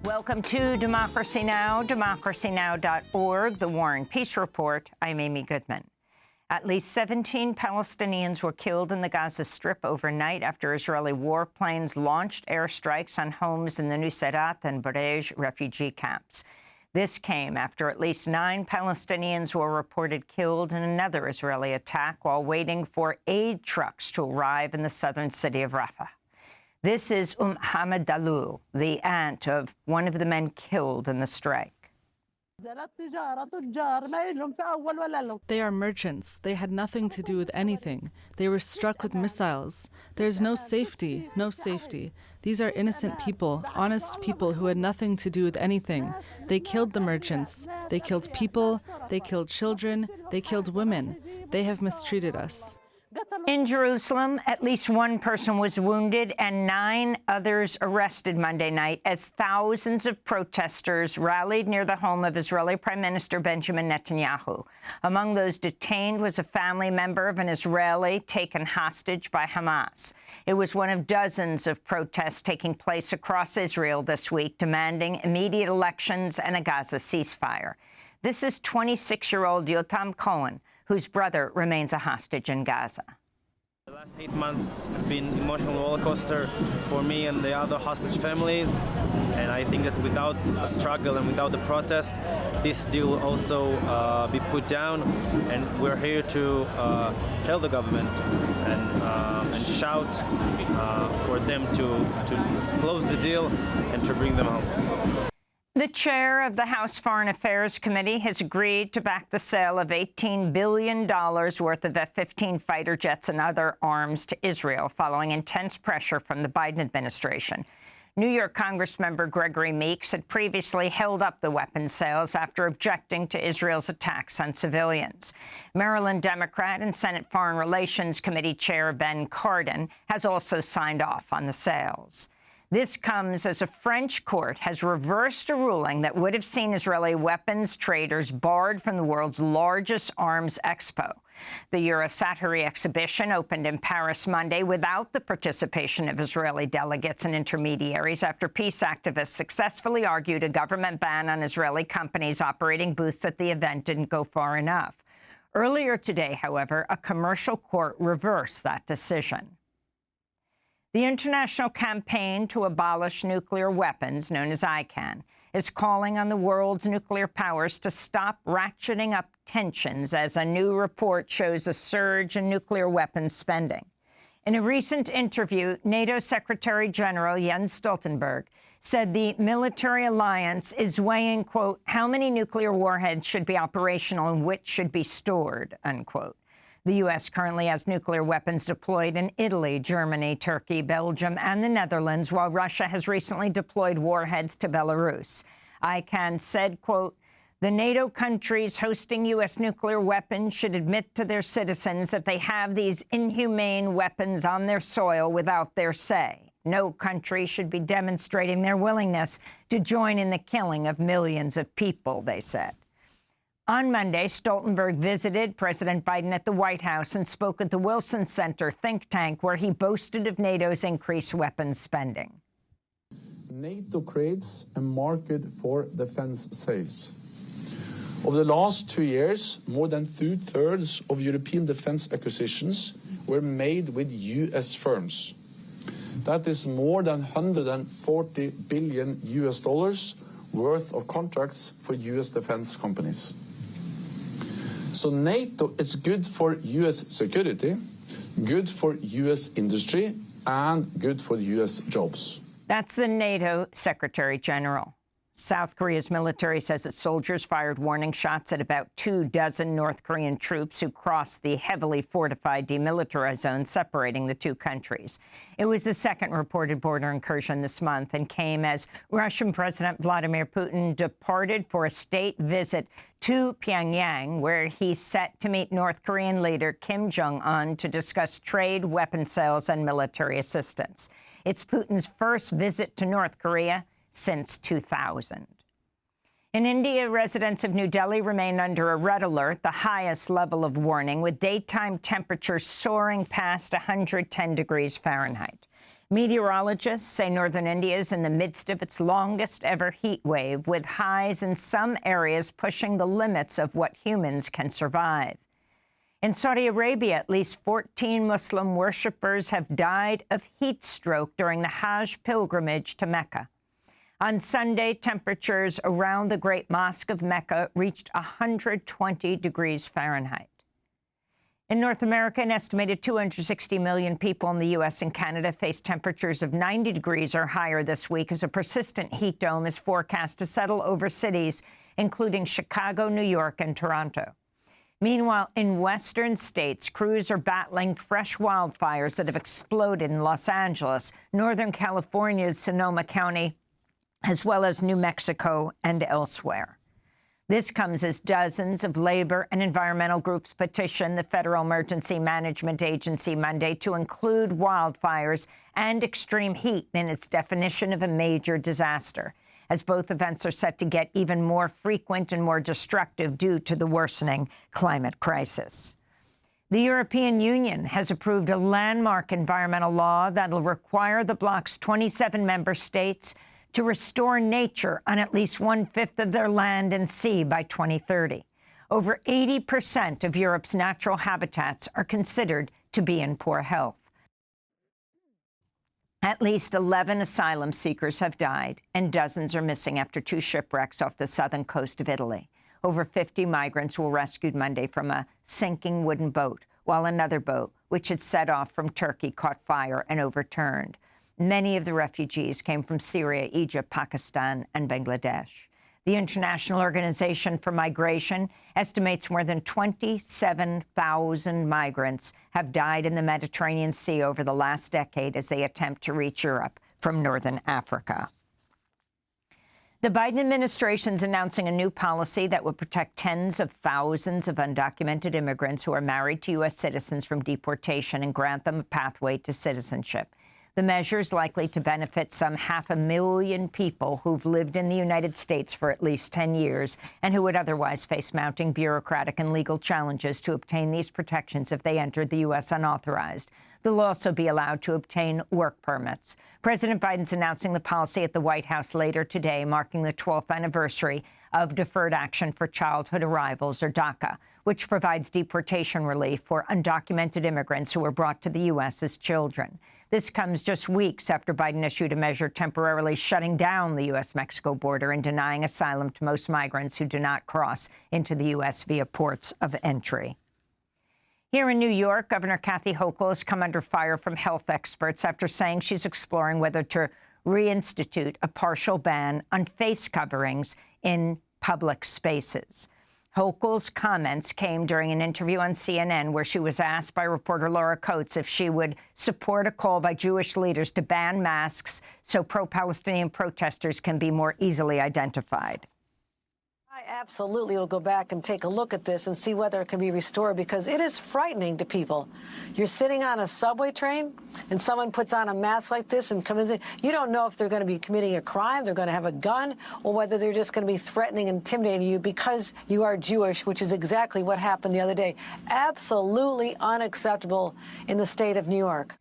Welcome to Democracy Now!, democracynow.org, the War and Peace Report. I'm Amy Goodman. At least 17 Palestinians were killed in the Gaza Strip overnight after Israeli warplanes launched airstrikes on homes in the Nuseirat and Barej refugee camps. This came after at least 9 Palestinians were reported killed in another Israeli attack while waiting for aid trucks to arrive in the southern city of Rafah. This is Hamad Dalul, the aunt of one of the men killed in the strike. They are merchants. They had nothing to do with anything. They were struck with missiles. There's no safety, no safety. These are innocent people, honest people who had nothing to do with anything. They killed the merchants. They killed people. They killed children. They killed women. They have mistreated us. In Jerusalem, at least one person was wounded and 9 others arrested Monday night as thousands of protesters rallied near the home of Israeli Prime Minister Benjamin Netanyahu. Among those detained was a family member of an Israeli taken hostage by Hamas. It was one of dozens of protests taking place across Israel this week, demanding immediate elections and a Gaza ceasefire. This is 26-year-old Yotam Cohen, whose brother remains a hostage in Gaza. The last 8 months have been an emotional roller coaster for me and the other hostage families, and I think that without a struggle and without the protest, this deal will also be put down, and we're here to tell the government and shout for them to close the deal and to bring them home. The chair of the House Foreign Affairs Committee has agreed to back the sale of $18 billion worth of F-15 fighter jets and other arms to Israel following intense pressure from the Biden administration. New York Congressmember Gregory Meeks had previously held up the weapons sales after objecting to Israel's attacks on civilians. Maryland Democrat and Senate Foreign Relations Committee Chair Ben Cardin has also signed off on the sales. This comes as a French court has reversed a ruling that would have seen Israeli weapons traders barred from the world's largest arms expo. The Eurosatory exhibition opened in Paris Monday without the participation of Israeli delegates and intermediaries after peace activists successfully argued a government ban on Israeli companies operating booths at the event didn't go far enough. Earlier today, however, a commercial court reversed that decision. The International Campaign to Abolish Nuclear Weapons, known as ICAN, is calling on the world's nuclear powers to stop ratcheting up tensions as a new report shows a surge in nuclear weapons spending. In a recent interview, NATO Secretary General Jens Stoltenberg said the military alliance is weighing, quote, how many nuclear warheads should be operational and which should be stored, unquote. The U.S. currently has nuclear weapons deployed in Italy, Germany, Turkey, Belgium, and the Netherlands, while Russia has recently deployed warheads to Belarus. ICAN said, quote, the NATO countries hosting U.S. nuclear weapons should admit to their citizens that they have these inhumane weapons on their soil without their say. No country should be demonstrating their willingness to join in the killing of millions of people, they said. On Monday, Stoltenberg visited President Biden at the White House and spoke at the Wilson Center think tank, where he boasted of NATO's increased weapons spending. NATO creates a market for defense sales. Over the last 2 years, more than 2/3 of European defense acquisitions were made with U.S. firms. That is more than $140 billion worth of contracts for U.S. defense companies. So NATO is good for U.S. security, good for U.S. industry, and good for U.S. jobs. That's the NATO Secretary General. South Korea's military says its soldiers fired warning shots at about 24 North Korean troops who crossed the heavily fortified demilitarized zone separating the two countries. It was the second reported border incursion this month and came as Russian President Vladimir Putin departed for a state visit to Pyongyang, where he's set to meet North Korean leader Kim Jong-un to discuss trade, weapons sales, and military assistance. It's Putin's first visit to North Korea since 2000. In India, residents of New Delhi remain under a red alert, the highest level of warning, with daytime temperatures soaring past 110 degrees Fahrenheit. Meteorologists say northern India is in the midst of its longest ever heat wave, with highs in some areas pushing the limits of what humans can survive. In Saudi Arabia, at least 14 Muslim worshippers have died of heat stroke during the Hajj pilgrimage to Mecca. On Sunday, temperatures around the Great Mosque of Mecca reached 120 degrees Fahrenheit. In North America, an estimated 260 million people in the U.S. and Canada face temperatures of 90 degrees or higher this week as a persistent heat dome is forecast to settle over cities, including Chicago, New York, and Toronto. Meanwhile, in western states, crews are battling fresh wildfires that have exploded in Los Angeles, Northern California's Sonoma County, as well as New Mexico and elsewhere. This comes as dozens of labor and environmental groups petitioned the Federal Emergency Management Agency Monday to include wildfires and extreme heat in its definition of a major disaster, as both events are set to get even more frequent and more destructive due to the worsening climate crisis. The European Union has approved a landmark environmental law that'll require the bloc's 27 member states to restore nature on at least 1/5 of their land and sea by 2030. Over 80% of Europe's natural habitats are considered to be in poor health. At least 11 asylum seekers have died, and dozens are missing after 2 shipwrecks off the southern coast of Italy. Over 50 migrants were rescued Monday from a sinking wooden boat, while another boat, which had set off from Turkey, caught fire and overturned. Many of the refugees came from Syria, Egypt, Pakistan, and Bangladesh. The International Organization for Migration estimates more than 27,000 migrants have died in the Mediterranean Sea over the last decade as they attempt to reach Europe from northern Africa. The Biden administration is announcing a new policy that would protect tens of thousands of undocumented immigrants who are married to U.S. citizens from deportation and grant them a pathway to citizenship. The measure is likely to benefit some 500,000 people who've lived in the United States for at least 10 years and who would otherwise face mounting bureaucratic and legal challenges to obtain these protections if they entered the U.S. unauthorized. They'll also be allowed to obtain work permits. President Biden's announcing the policy at the White House later today, marking the 12th anniversary of Deferred Action for Childhood Arrivals, or DACA, which provides deportation relief for undocumented immigrants who were brought to the U.S. as children. This comes just weeks after Biden issued a measure temporarily shutting down the U.S.-Mexico border and denying asylum to most migrants who do not cross into the U.S. via ports of entry. Here in New York, Governor Kathy Hochul has come under fire from health experts after saying she's exploring whether to reinstitute a partial ban on face coverings in public spaces. Hochul's comments came during an interview on CNN where she was asked by reporter Laura Coates if she would support a call by Jewish leaders to ban masks so pro-Palestinian protesters can be more easily identified. I absolutely will go back and take a look at this and see whether it can be restored, because it is frightening to people. You're sitting on a subway train and someone puts on a mask like this and comes in. You don't know if they're going to be committing a crime, they're going to have a gun, or whether they're just going to be threatening and intimidating you because you are Jewish, which is exactly what happened the other day. Absolutely unacceptable in the state of New York.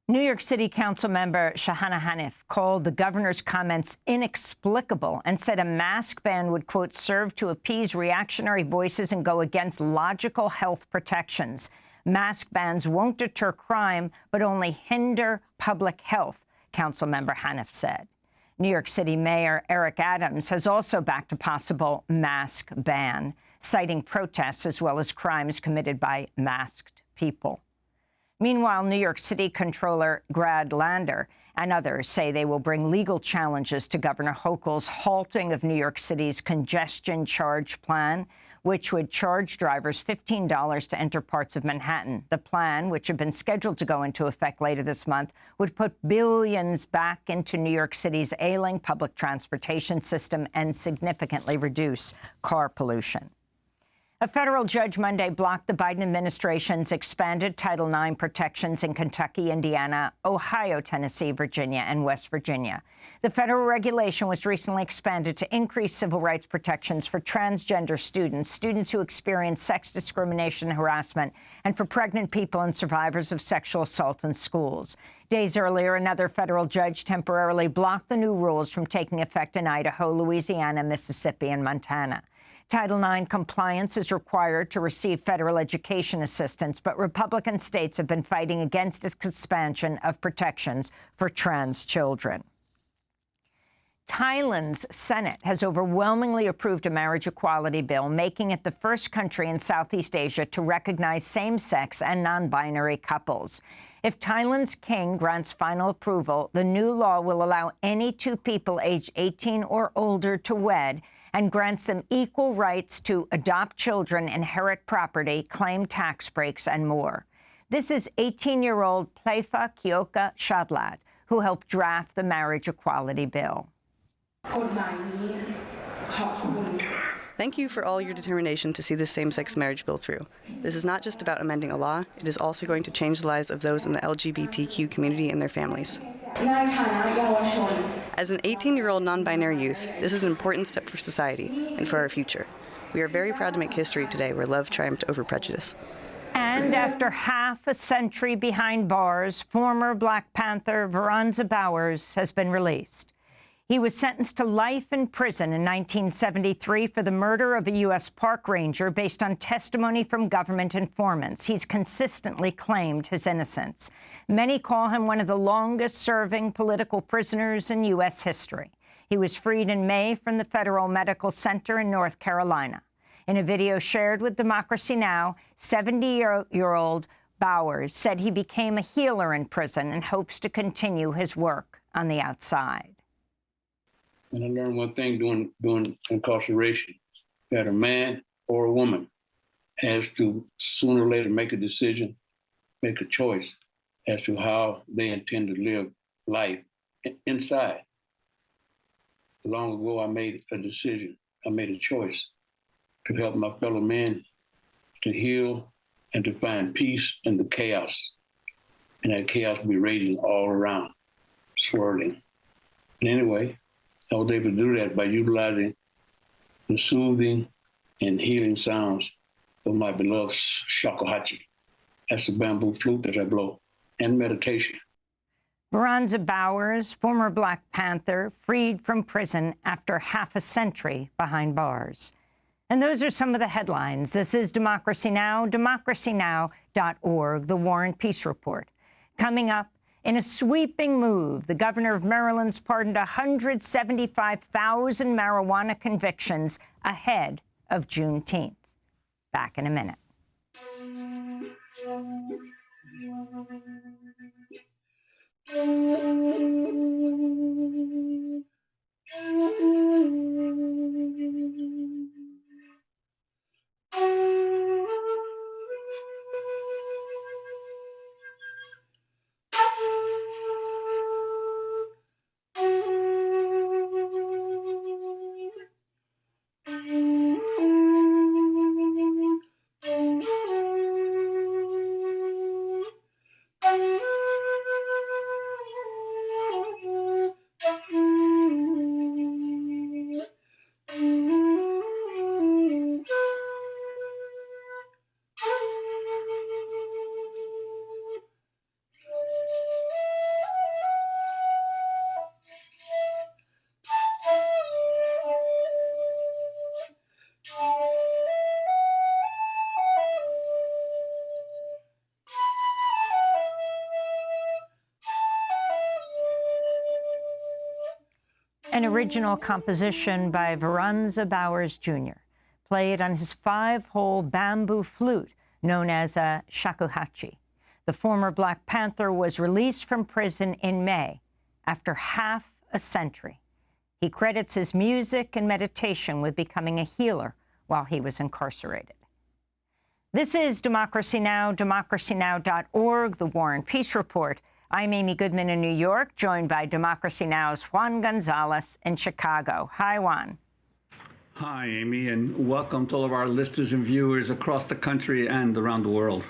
New York City Council member Shahana Hanif called the governor's comments inexplicable and said a mask ban would, quote, serve to appease reactionary voices and go against logical health protections. Mask bans won't deter crime, but only hinder public health, Councilmember Hanif said. New York City Mayor Eric Adams has also backed a possible mask ban, citing protests as well as crimes committed by masked people. Meanwhile, New York City Controller Grad Lander and others say they will bring legal challenges to Governor Hochul's halting of New York City's congestion charge plan, which would charge drivers $15 to enter parts of Manhattan. The plan, which had been scheduled to go into effect later this month, would put billions back into New York City's ailing public transportation system and significantly reduce car pollution. A federal judge Monday blocked the Biden administration's expanded Title IX protections in Kentucky, Indiana, Ohio, Tennessee, Virginia, and West Virginia. The federal regulation was recently expanded to increase civil rights protections for transgender students, students who experience sex discrimination and harassment, and for pregnant people and survivors of sexual assault in schools. Days earlier, another federal judge temporarily blocked the new rules from taking effect in Idaho, Louisiana, Mississippi, and Montana. Title IX compliance is required to receive federal education assistance, but Republican states have been fighting against its expansion of protections for trans children. Thailand's Senate has overwhelmingly approved a marriage equality bill, making it the first country in Southeast Asia to recognize same-sex and non-binary couples. If Thailand's king grants final approval, the new law will allow any two people aged 18 or older to wed and grants them equal rights to adopt children, inherit property, claim tax breaks, and more. This is 18-year-old Pleifa Kyoka Shadlat, who helped draft the marriage equality bill. Thank you for all your determination to see this same-sex marriage bill through. This is not just about amending a law, it is also going to change the lives of those in the LGBTQ community and their families. As an 18-year-old non-binary youth, this is an important step for society and for our future. We are very proud to make history today where love triumphed over prejudice. And after half a century behind bars, former Black Panther Veronza Bowers has been released. He was sentenced to life in prison in 1973 for the murder of a U.S. park ranger based on testimony from government informants. He's consistently claimed his innocence. Many call him one of the longest-serving political prisoners in U.S. history. He was freed in May from the Federal Medical Center in North Carolina. In a video shared with Democracy Now!, 70-year-old Bowers said he became a healer in prison and hopes to continue his work on the outside. And I learned one thing during incarceration, that a man or a woman has to sooner or later make a decision, make a choice as to how they intend to live life inside. Long ago, I made a decision. I made a choice to help my fellow men to heal and to find peace in the chaos. And that chaos be raging all around, swirling. And anyway, I was able to do that by utilizing the soothing and healing sounds of my beloved shakuhachi. That's the bamboo flute that I blow, and meditation. Veronza Bowers, former Black Panther, freed from prison after half a century behind bars. And those are some of the headlines. This is Democracy Now!, democracynow.org, the War and Peace Report. Coming up, in a sweeping move, the governor of Maryland's pardoned 175,000 marijuana convictions ahead of Juneteenth. Back in a minute. An original composition by Veronza Bowers Jr., played on his 5-hole bamboo flute known as a shakuhachi. The former Black Panther was released from prison in May after half a century. He credits his music and meditation with becoming a healer while he was incarcerated. This is Democracy Now!, democracynow.org, the War and Peace Report. I'm Amy Goodman in New York, joined by Democracy Now!'s Juan Gonzalez in Chicago. Hi, Juan. Hi, Amy, and welcome to all of our listeners and viewers across the country and around the world.